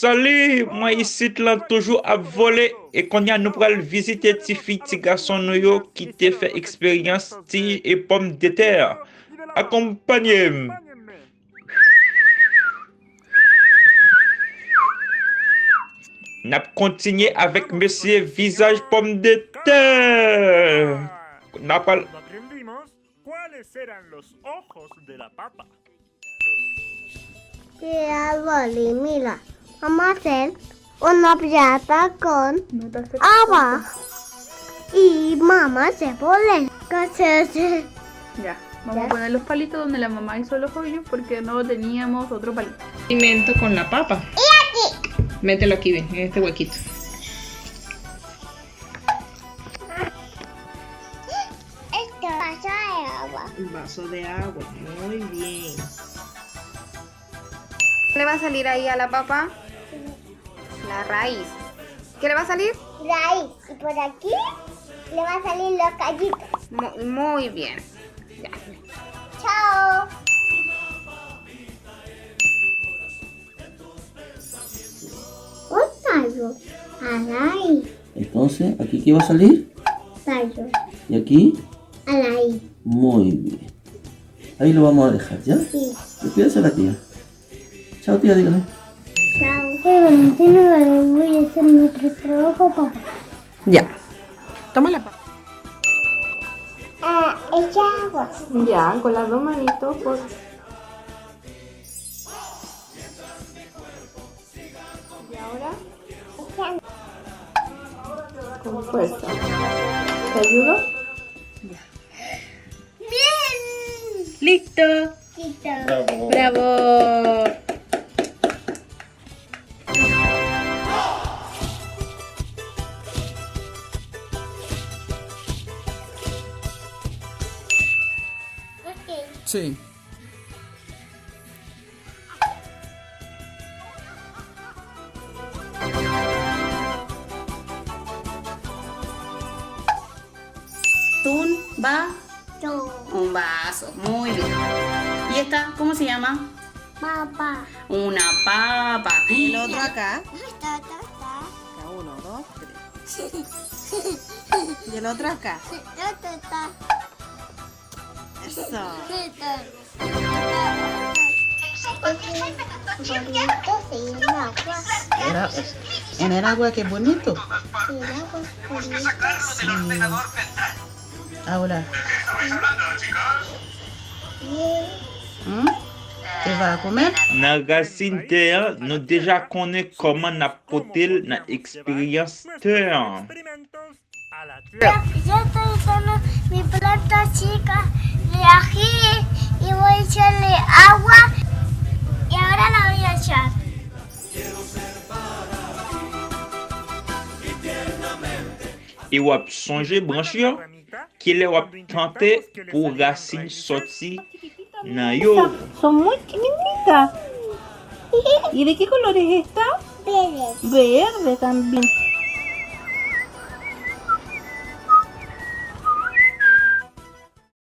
Salut, moi ici là toujours à voler et qu'on y a nous pral visiter ti fille ti garçon nou yo qui te fait expérience ti et pommes de terre. Accompagnez-moi. N'a continué avec monsieur visage pomme de terre. N'a pas Cuando aprendimos cuáles eran los ojos de la papa. Mira, Loli, mira. Vamos a hacer una plata con agua. Y mamá se pone. Ya, vamos a poner los palitos donde la mamá hizo los hoyos porque no teníamos otro palito. Alimento con la papa. Y aquí. Mételo aquí, ven, en este huequito. Esto pasa de agua. Un vaso de agua, muy bien. ¿Qué le va a salir ahí a la papa? La raíz. ¿Qué le va a salir? Raíz. Y por aquí le va a salir los callitos. Muy bien. Ya. Chao. Un tallo. Alay. Entonces, ¿aquí qué va a salir? Tallo. ¿Y aquí? Alay. Muy bien. Ahí lo vamos a dejar, ¿ya? Sí. Despídase a la tía. Chao, tía, dígale. Chao. Valentina, voy a hacer nuestro trabajo, papá. Ya. Toma la papa. Echa agua. Ya, con las dos manitos. Por... ¿Y ahora? Con fuerza. ¿Te ayudo? Bien. Listo. Listo. Bravo. Ok. Sí. Un vaso, muy bien. ¿Y esta cómo se llama? Papá. Una papa. El otro acá. Está. Acá 1, 2, 3. Y el otro acá. Está. Eso. En el agua, qué bonito. Ahora. ¿Te vas a comer? Nan racine terre, nous déjà connaît comment n'a potel na expérience terre. Experimentos a la tierra. Yo estoy usando mi planta chica de ají y voy a echarle agua y ahora la voy a echar. Et wap songe branche yo, ki le wap tante pour racine sorti nan yo. Son muy chiquititas. ¿Y de qué color es esta? Verde. Verde también.